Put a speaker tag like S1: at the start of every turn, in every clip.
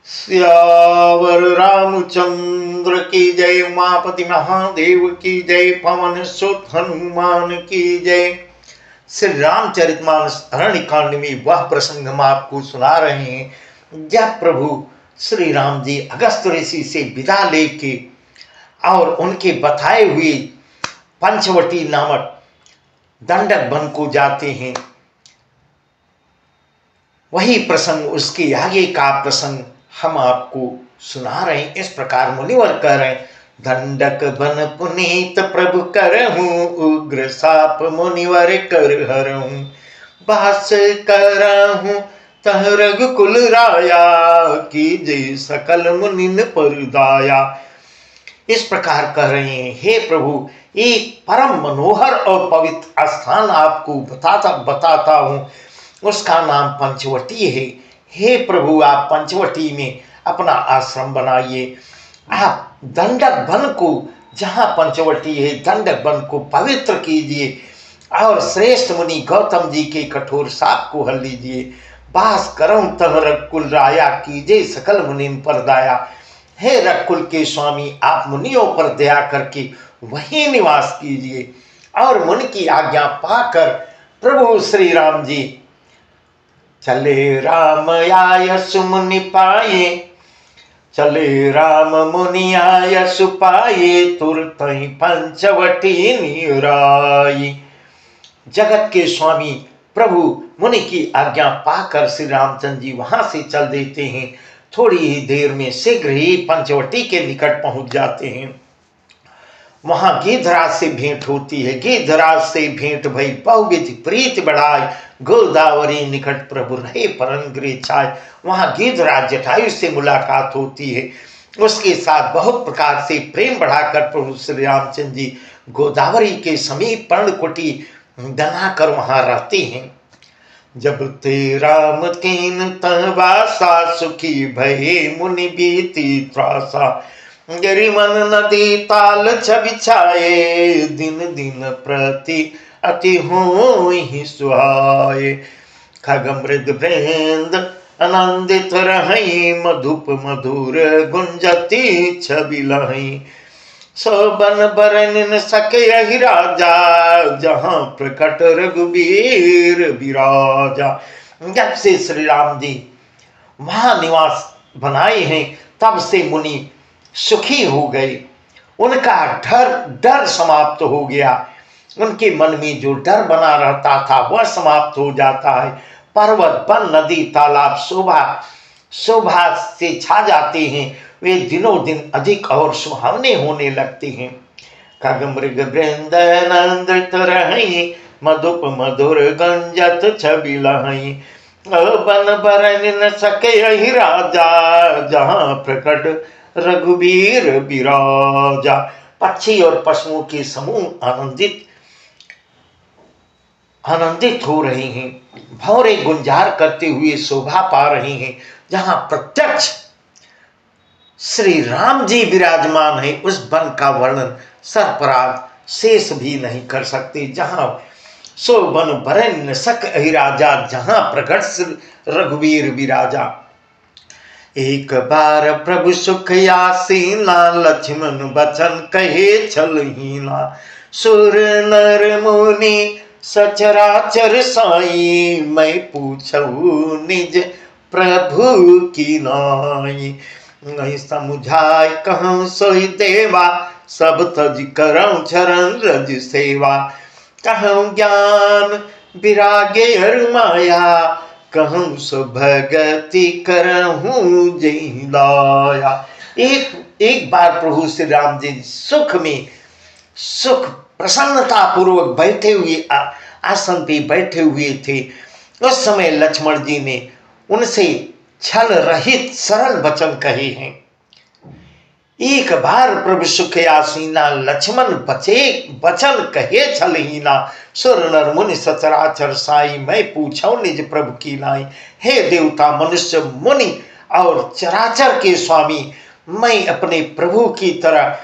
S1: सियावर रामचंद्र की जय। उमापति महादेव की जय। पवन सुत हनुमान की जय। श्री रामचरितमानस अरण्य कांड में वह प्रसंग हम आपको सुना रहे हैं जब प्रभु श्री राम जी अगस्त ऋषि से विदा लेके और उनके बताए हुए पंचवटी नामक दंडक वन को जाते हैं। वही प्रसंग, उसके आगे का प्रसंग हम आपको सुना रहे हैं। इस प्रकार मुनिवर कह रहे हैं, दंडक बन पुनीत प्रभु करहूं, उग्र साप मुनिवर कर हरहूं, बास करहूं तह रघुकुल राया, कीजे सकल मुनिन पर दाया। इस प्रकार कह रहे हैं, हे प्रभु एक परम मनोहर और पवित्र स्थान आपको बताता हूं, उसका नाम पंचवटी है। हे प्रभु आप पंचवटी में अपना आश्रम बनाइए। आप दंडक वन को, जहाँ पंचवटी है, दंडक वन को पवित्र कीजिए और श्रेष्ठ मुनि गौतम जी के कठोर साप को हल लीजिए। बास करऊं तह रघुकुल राया, कीजिए सकल मुनिन पर दाया। हे रघुकुल के स्वामी आप मुनियों पर दया करके वहीं निवास कीजिए। और मुनि की आज्ञा पाकर प्रभु श्री राम जी चले राम आय सुमुनि पाए, चले राम मुनि आय सुपाए, तुरत ही पंचवटी निराई। जगत के स्वामी प्रभु मुनि की आज्ञा पाकर श्री रामचंद्र जी वहां से चल देते हैं। थोड़ी ही देर में शीघ्र ही पंचवटी के निकट पहुंच जाते हैं। वहां गिद्धराज से भेंट होती है। गिद्धराज से भेंट भई बहुविध प्रीति बढ़ाए, गोदावरी निकट प्रभु रहे परंग्रे छाए। वहां गिद्धराज जटायु से मुलाकात होती है। उसके साथ बहुत प्रकार से प्रेम बढ़ाकर प्रभु श्री रामचंद्र जी गोदावरी के समीप पर्णकुटी बनाकर वहां रहते हैं। जब ते राम कीन तह वासा, सुखी भये मुनि बीती त्रासा, गिरिमन नदी ताल छबिछाए, दिन दिन प्रति अति होहि सुहाए। खग मृग वृंद आनंदित रहि, मधुप मधुर गुंजती छवि लहि, सोबन बरन सके यही राजा, जहां प्रकट रघुबीर विराजा। जब से श्री राम जी वहां निवास बनाए हैं तब से मुनि सुखी हो गए। उनका डर समाप्त हो गया। उनके मन में जो डर बना रहता था वह समाप्त हो जाता है। पर्वत वन नदी तालाब शोभा से छा जाते हैं। वे दिनों दिन अधिक और सुहावने होने लगते हैं। खग मृग वृंद आनंदित रहि, मधुप मधुर गंजत छवि लहि, बन बरन न सके यही राजा, जहां प्रकट रघुबीर विराजा। पक्षी और पशुओं के समूह आनंदित हो रहे हैं, भौरे गुंजार करते हुए शोभा पा रहे हैं। जहां प्रत्यक्ष श्री राम जी विराजमान है, उस वन का वर्णन सरपराग शेष भी नहीं कर सकते। जहां सो वन बरन न सक यही राजा, जहां प्रकट रघुवीर विराजा। एक बार प्रभु सुख आसीना, लक्ष्मण बचन कहे छलहीना, सुर नर मुनि सचराचर साई, मैं पूछऊ निज प्रभु की नाई। नहीं समझाय कहूँ सोई देवा, सब तज करऊं चरण रज सेवा, कहूँ ज्ञान विरागे हर माया, कहूँ सो भगति करहूं जय लाया। एक बार प्रभु श्री राम जी सुख प्रसन्नता पूर्वक बैठे हुए आसन पे बैठे हुए थे। उस समय लक्ष्मण जी ने उनसे छल रहित सरल वचन कहे हैं। एक बार प्रभु सुख आसीना, लक्ष्मण बचन कहे छलहीना, सुर नर मुनि सचराचर साई, मैं पूछूं निज प्रभु की नाई। हे देवता मनुष्य मुनि और चराचर के स्वामी, मैं अपने प्रभु की तरह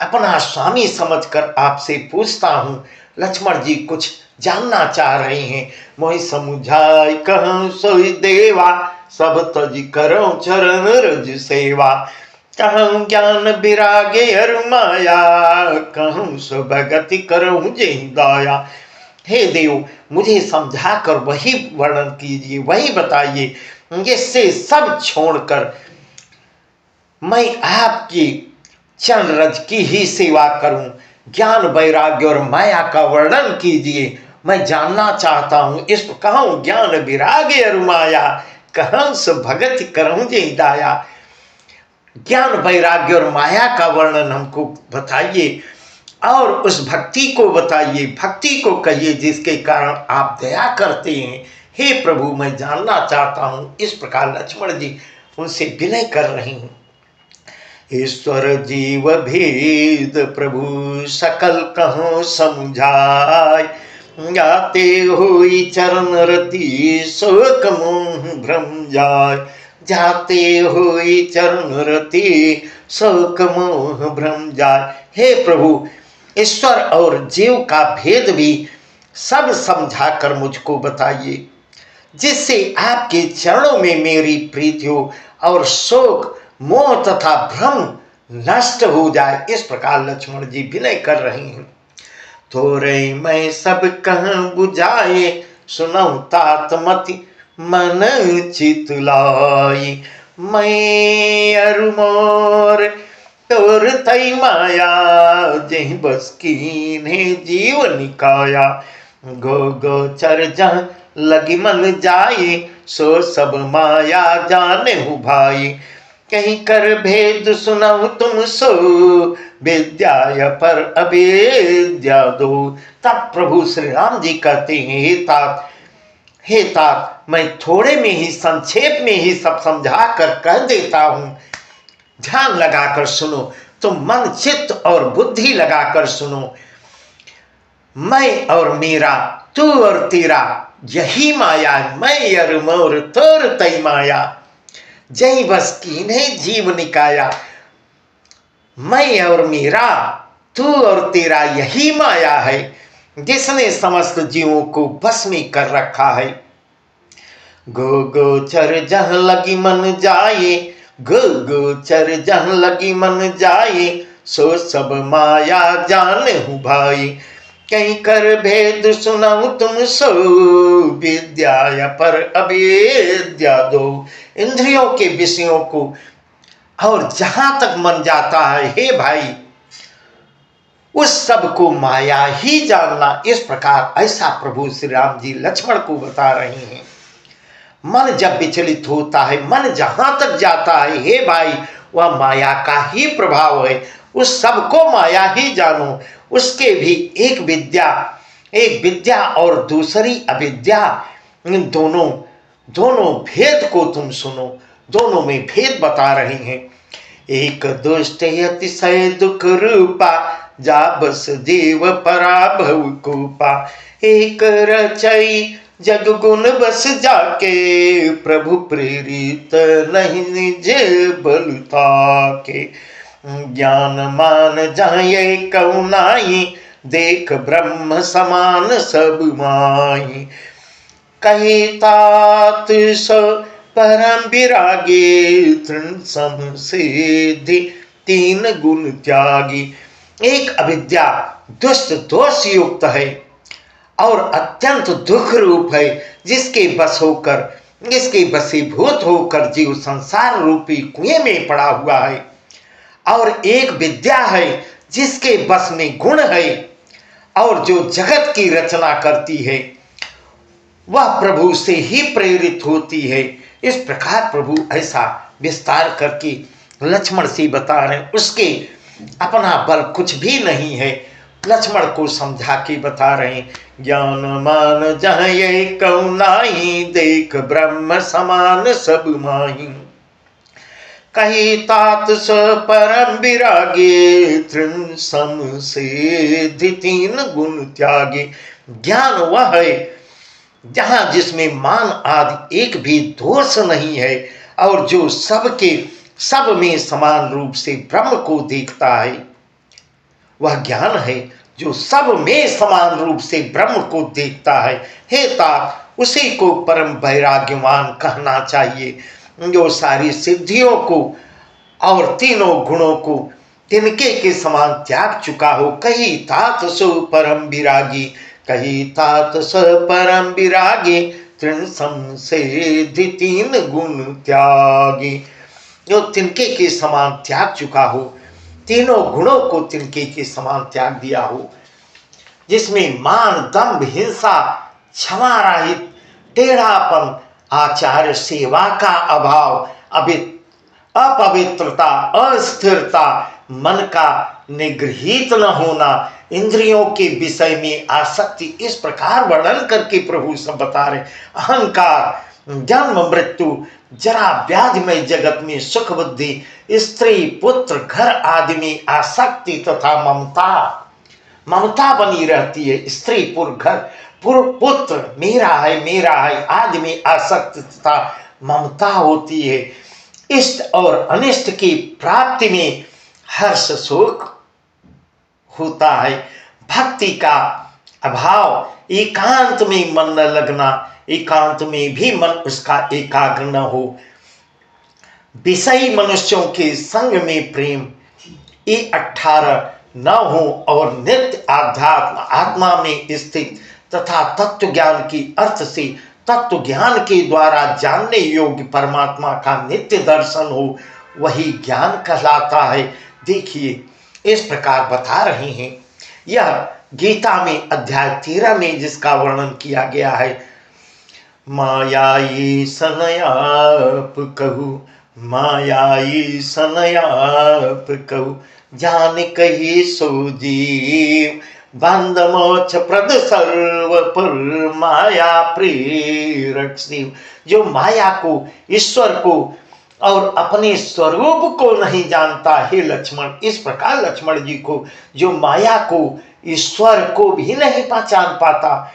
S1: अपना स्वामी समझकर आपसे पूछता हूँ। लक्ष्मण जी कुछ जानना चाह रहे हैं। मोहि समुझाय कहूँ सोई देवा, सब तज करो चरण रज सेवा। कहूँ ज्ञान विरागे हर माया, कहूँ सो भगति करूँ जय दया। हे देव, मुझे समझाकर वही वर्णन कीजिए, वही बताइए, जिससे सब छोड़कर मैं आपकी चरण रज की ही सेवा करूं। ज्ञान वैराग्य और माया का वर्णन कीजिए, मैं जानना चाहता हूं। इस कहूँ ज्ञान विराग्य और माया, कहूँ सो भगत करूँ जय दाया। ज्ञान वैराग्य और माया का वर्णन हमको बताइए और उस भक्ति को बताइए, भक्ति को कहिए जिसके कारण आप दया करते हैं। हे प्रभु, मैं जानना चाहता हूँ। इस प्रकार लक्ष्मण जी उनसे विनय कर रही हूँ। ईश्वर जीव भेद प्रभु सकल कहो समझाय, जाते हुई चरण रति शोक मोह भ्रम जाय। जाते हुई चरण रति शोक मोह भ्रम जाय। हे प्रभु, ईश्वर और जीव का भेद भी सब समझाकर मुझको बताइए, जिससे आपके चरणों में मेरी प्रीति हो और शोक मोह तथा भ्रम नष्ट हो जाए। इस प्रकार लक्ष्मण जी विनय कर रही हैं। थोरे मैं सब कह बुझाए, सुनऊ तात मति मन चित लाई। मैं अरु मोर तोर तई माया, जही बस कीन्हे जीव निकाया। गो गोचर जहाँ लगी मन जाए, सो सब माया जाने हूँ भाई। कहीं कर भेद सुनऊ तुम सो, विद्या पर अविद्या दो। तब प्रभु श्री राम जी कहते हैं, हे तात, मैं थोड़े में ही संक्षेप में ही सब समझा कर कह देता हूँ। ध्यान लगाकर सुनो, तुम मन चित्त और बुद्धि लगाकर सुनो। मैं और मेरा, तू और तेरा, यही माया। मैं और मोर तोर तई माया, जय बस कीन्हे जीव निकाया। मैं और मेरा, तू और तेरा, यही माया है जिसने समस्त जीवों को बस में कर रखा है। गो गोचर जहाँ लगी मन जाए, गो गोचर जहाँ लगी मन जाए, सो सब माया जाने हूँ भाई। कहीं कर भेद सुनाऊं तुम सो, विद्या पर अविद्या दो। इंद्रियों के विषयों को और जहां तक मन जाता है, हे भाई, उस सब को माया ही जानना। इस प्रकार ऐसा प्रभु श्री राम जी लक्ष्मण को बता रहे हैं। मन जब विचलित होता है, मन जहां तक जाता है, हे भाई, वह माया का ही प्रभाव है। उस सब को माया ही जानो। उसके भी एक विद्या और दूसरी अविद्या, इन दोनों भेद को तुम सुनो। दोनों में भेद बता रहे हैं। एक दुष्ट अतिशय दुख रूपा, जा बस जीव पराभव कूपा। एक रचई जग गुण बस जाके, प्रभु प्रेरित नहीं निज बलता के। ज्ञान मान जाए कौनाई, देख ब्रह्म समान सब माई। कही तात सो परम विरागी, तृण सम सिद्धि तीन गुण त्यागी। एक अविद्या दुष्ट दोष युक्त है और अत्यंत दुख रूप है, जिसके वशीभूत होकर जीव संसार रूपी कुएं में पड़ा हुआ है। और एक विद्या है जिसके बस में गुण है और जो जगत की रचना करती है, वह प्रभु से ही प्रेरित होती है। इस प्रकार प्रभु ऐसा विस्तार करके लक्ष्मण से बता रहे हैं। उसके अपना बल कुछ भी नहीं है, लक्ष्मण को समझा के बता रहे हैं। ज्ञान मान जहाँ ये कौनाई, देख ब्रह्म समान सब माही। कही तात स परम विरागी, तृण सम सिद्धि तीन गुण त्यागी। ज्ञान वह है जहाँ जिसमें मान आदि एक भी दोष नहीं है और जो सब में समान रूप से ब्रह्म को देखता है। वह ज्ञान है जो सब में समान रूप से ब्रह्म को देखता है। हे तात, उसी को परम वैराग्यवान कहना चाहिए, जो सारी सिद्धियों को और तीनों गुणों को तिनके के समान त्याग चुका हो। कही तात सो परम विरागी, कही तात स परम विरागी, तृण संसेधि तीन गुण त्यागी। जो तिनके के समान त्याग चुका हो, तीनों गुणों को तिनके के समान त्याग दिया हो, जिसमें मान, दंभ, हिंसा, क्षमा रहित, टेढ़ापन, आचार सेवा का अभाव, अपवित्रता, अस्थिरता, मन का निगृहित न होना, इंद्रियों के विषय में आसक्ति, इस प्रकार वर्णन करके प्रभु सब बता रहे। अहंकार, जन्म मृत्यु, जरा व्याधि में जगत में सुख बुद्धि, स्त्री पुत्र घर आदि में आसक्ति तथा ममता बनी रहती है। स्त्री पुत्र मेरा है आदि में आसक्ति तथा ममता होती है। इष्ट और अनिष्ट की प्राप्ति में हर्ष शोक होता है। भक्ति का अभाव, एकांत में मन न लगना, एकांत में भी मन उसका एकाग्र न हो, विषयी मनुष्यों के संग में प्रेम, ये 18 न हो, और नित्य आध्यात्म आत्मा में स्थित तथा तत्व ज्ञान की अर्थ से तत्व ज्ञान के द्वारा जानने योग्य परमात्मा का नित्य दर्शन हो, वही ज्ञान कहलाता है। देखिए इस प्रकार बता रहे हैं। यह गीता में अध्याय 13 में जिसका वर्णन किया गया है, मायाई सनयाप कहू, मायाई सनयाप कहू, जान कही सो जीव, बंद मोक्ष प्रद सर्वपुर, माया प्रेरक शिव। जो माया को, ईश्वर को और अपने स्वरूप को नहीं जानता, हे लक्ष्मण, इस प्रकार लक्ष्मण जी को जो माया को, ईश्वर को भी नहीं पहचान पाता,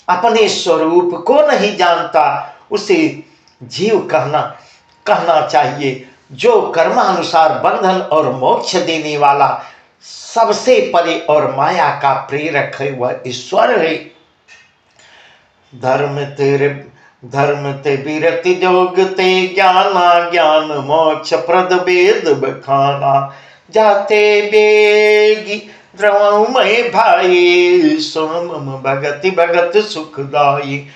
S1: अपने स्वरूप को नहीं जानता, उसे जीव कहना चाहिए। जो कर्मानुसार बंधन और मोक्ष देने वाला, सबसे परे और माया का प्रेरक है, वह ईश्वर है। धर्म ते विरति जोग ते ज्ञाना, ज्ञान मोक्ष प्रद वेद बखाना, जाते बेगी द्रवमय भाई, सोम भगति भगत सुखदाई,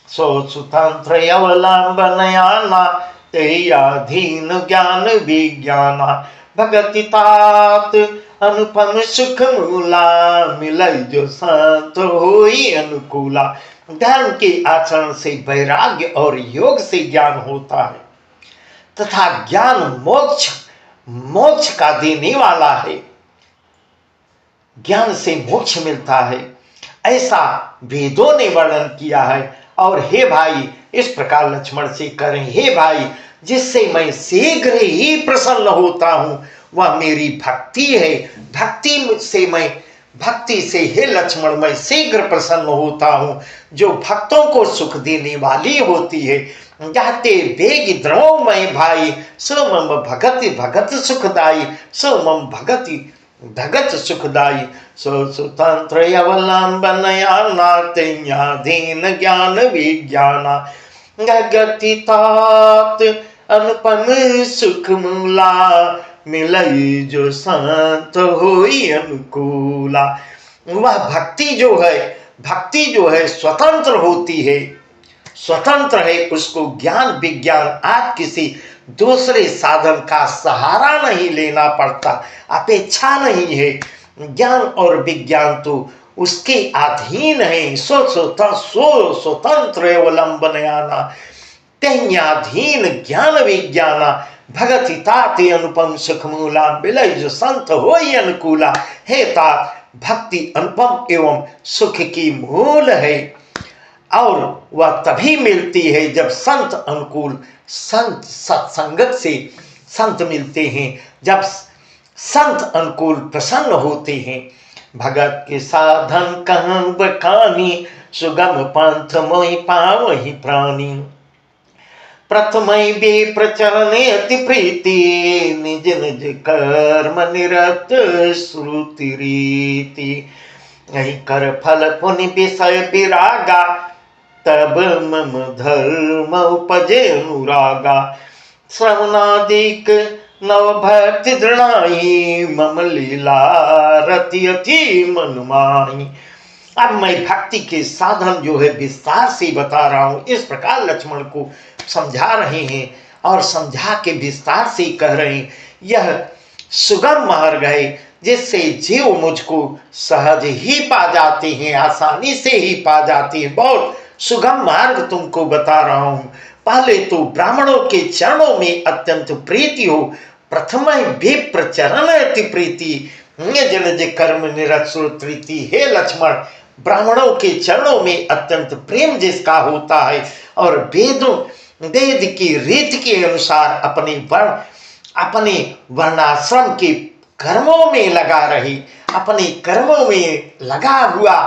S1: सो सुतंत्र अवलंबनयाना, तेयाधीन ज्ञान विज्ञाना, भगति तात अनुपम सुख मूला, मिलई जो संत होई अनुकूला। धर्म के आचरण से वैराग्य और योग से ज्ञान होता है, तथा ज्ञान मोक्ष का देने वाला है। ज्ञान से मोक्ष मिलता है, ऐसा वेदों ने वर्णन किया है। और हे भाई, इस प्रकार लक्ष्मण से करें, हे भाई, जिससे मैं शीघ्र ही प्रसन्न होता हूं, वह मेरी भक्ति है। भक्ति से हे लक्ष्मण मैं शीघ्र प्रसन्न होता हूं, जो भक्तों को सुख देने वाली होती है। जाते वेग द्रवमय भाई, सो मम भगति भगत सुखदाई, सो मम भगति भगत सुखदाई, सो सुतंत्र अवलंबनयाना, तेयाधीन ज्ञान विज्ञाना, गति तात अनुपम सुख मूला, मिलई जो संत होई अनुकूला। वह भक्ति जो है स्वतंत्र होती है, स्वतंत्र है। उसको ज्ञान विज्ञान आज किसी दूसरे साधन का सहारा नहीं लेना पड़ता, अपेक्षा नहीं है। ज्ञान और विज्ञान तो उसके अधीन है। स्वतंत्र अवलंबनयाना, तेयाधीन ज्ञान विज्ञाना, भगति ताते अनुपम सुख मूला, मिलई जो संत होई अनुकूला। हे तात, भक्ति अनुपम एवं सुख की मूल है, और वह तभी मिलती है जब संत अनुकूल, संत सत्संगत से संत मिलते हैं, जब संत अनुकूल प्रसन्न होते हैं। भगत के साधन कहं बखानी, सुगम पंथ मोहि पावहि प्राणी, प्रथमय बे प्रचरणे अति प्रीति, निज निज कर्म निरत श्रुति रीति, यही कर फल पुनि विषय विरागा, तब मम धर्म उपजे अनुरागा। श्रवणादिक नव भक्ति दृढ़ाई, मम लीला रति अति मन माही। अब मैं भक्ति के साधन जो है विस्तार से बता रहा हूं। इस प्रकार लक्ष्मण को समझा रहे हैं और समझा के विस्तार से कह रहे हैं, यह सुगम मार्ग है जिससे जीव मुझको सहज ही पा जाते हैं, आसानी से ही पा जाते हैं। बहुत सुगम मार्ग तुमको बता रहा हूं। पहले तो ब्राह्मणों के चरणों में अत्यंत प्रीति हो। प्रथम विप्र चरण अति प्रीति, जन कर्म निरसुरीति। हे लक्ष्मण, ब्राह्मणों के चरणों में अत्यंत प्रेम जिसका होता है और वेद की रीति के अनुसार अपने वर्णाश्रम के कर्मों में लगा रही, अपने कर्मों में लगा हुआ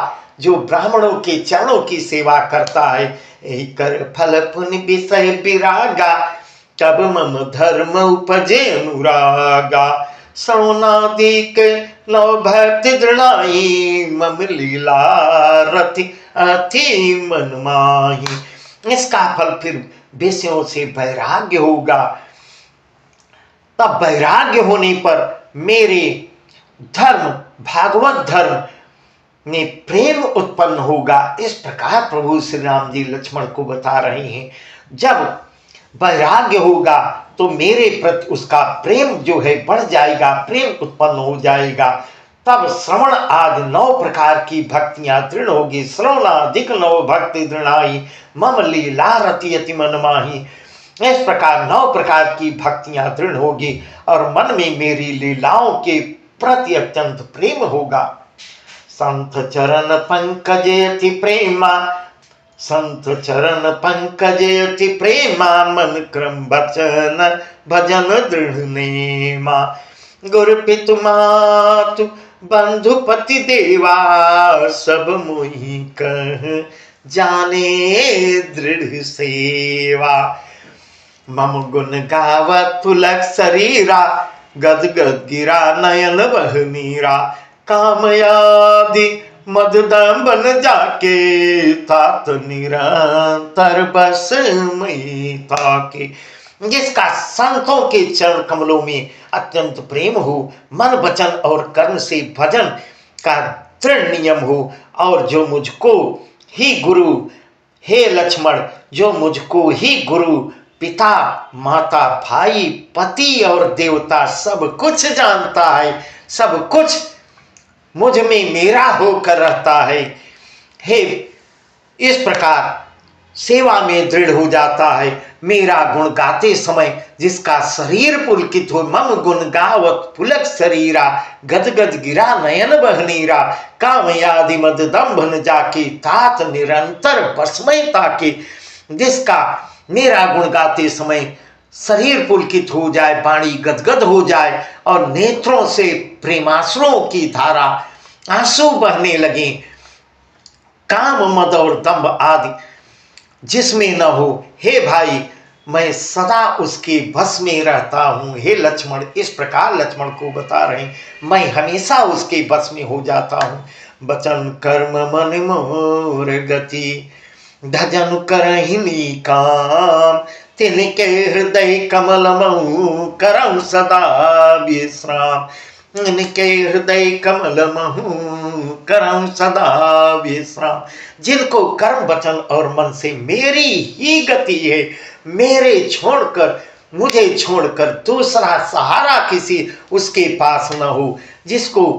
S1: जो ब्राह्मणों के चरणों की सेवा करता है, कर फल पुण्य विषय विरागा, तब मम धर्म उपजे अनुरागा। श्रवणादिक नव भक्ति दृढ़ाई, मम लीला रति अति मन माही। इसका फल फिर विषयों से वैराग्य होगा। तब वैराग्य होने पर मेरे धर्म, भागवत धर्म में प्रेम उत्पन्न होगा। इस प्रकार प्रभु श्री राम जी लक्ष्मण को बता रहे हैं। जब वैराग्य होगा तो मेरे प्रति उसका प्रेम जो है बढ़ जाएगा, प्रेम उत्पन्न हो जाएगा। तब श्रवण आदि 9 प्रकार की भक्तियां दृढ़ होगी। श्रवणादिक 9 भक्ति दृढ़ाई, मम लीला रति अति मन माही। इस प्रकार 9 प्रकार की भक्तियां दृढ़ होगी और मन में मेरी लीलाओं के प्रति अत्यंत प्रेम होगा। संत चरण पंकजे अति प्रेमा, संत चरण पंकजे अति प्रेमा, मन क्रम वचन भजन दृढ़ नेमा। गुरु पितु मातु बंधु पति देवा, सब मोहि कह जाने दृढ़ सेवा। मम गुण गावत पुलक शरीरा, गद गद गिरा नयन बह मीरा। कामयादि मददंबन जाके, तात निरंतर बस में ताके। जिसका संतों के चरण कमलों में अत्यंत प्रेम हो, मन वचन और कर्म से भजन का दृढ़ नियम हो, और जो मुझको ही गुरु, हे लक्ष्मण, जो मुझको ही गुरु, पिता, माता, भाई, पति और देवता सब कुछ जानता है, सब कुछ मुझ में मेरा होकर रहता है। हे, इस प्रकार सेवा में दृढ़ हो जाता है। मेरा गुण गाते समय जिसका शरीर पुलकित हो, मम गुण गावत पुलक शरीरा, गद गद गिरा नयन बहनीरा। कामयादि मद दंभन जाके, तात निरंतर बसमय ताके। जिसका मेरा गुण गाते समय शरीर पुलकित हो जाए, वाणी गदगद हो जाए और नेत्रों से प्रेमाश्रुओं की धारा, आंसू बहने लगे। काम मद और दंभ आदि जिसमें न हो, हे भाई, मैं सदा उसके बस में रहता हूं। हे लक्ष्मण, इस प्रकार लक्ष्मण को बता रहे हैं, मैं हमेशा उसके बस में हो जाता हूं। वचन कर्म मन मोर गति, धजन करहिनी काम। तिनके हृदय कमल महु, करऊं सदा विश्राम। इनके हृदय कमल महु, करऊं सदा विश्राम। जिनको कर्म वचन और मन से मेरी ही गति है, मेरे छोड़कर, मुझे छोड़कर दूसरा सहारा किसी उसके पास न हो, जिसको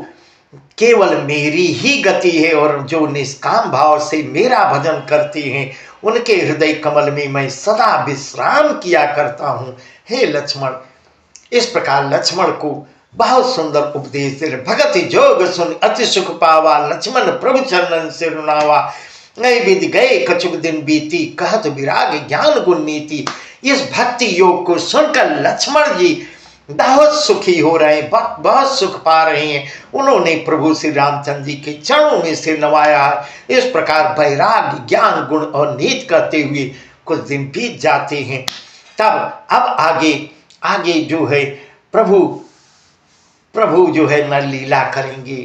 S1: केवल मेरी ही गति है और जो निष्काम भाव से मेरा भजन करते हैं, उनके हृदय कमल में मैं सदा विश्राम किया करता हूं। हे लक्ष्मण, इस प्रकार लक्ष्मण को बहुत सुंदर उपदेश दे। भगत जोग सुन अति सुख पावा, लक्ष्मण प्रभु चरणन से रुनावा। नए विधि गए कछुक दिन बीती, कहत विराग ज्ञान गुण नीति। इस भक्ति योग को सुनकर लक्ष्मण जी बहुत सुखी हो रहे हैं, बहुत सुख पा रहे हैं। उन्होंने प्रभु श्री रामचंद्र जी के चरणों में सिर नवाया है। इस प्रकार वैराग्य, ज्ञान, गुण और नीति करते हुए कुछ दिन बीत जाते हैं। तब अब आगे जो है प्रभु जो है न लीला करेंगे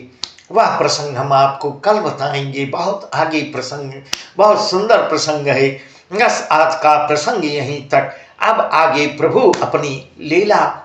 S1: वह प्रसंग हम आपको कल बताएंगे। बहुत आगे प्रसंग, बहुत सुंदर प्रसंग है। बस आज का प्रसंग यहीं तक। अब आगे प्रभु अपनी लीला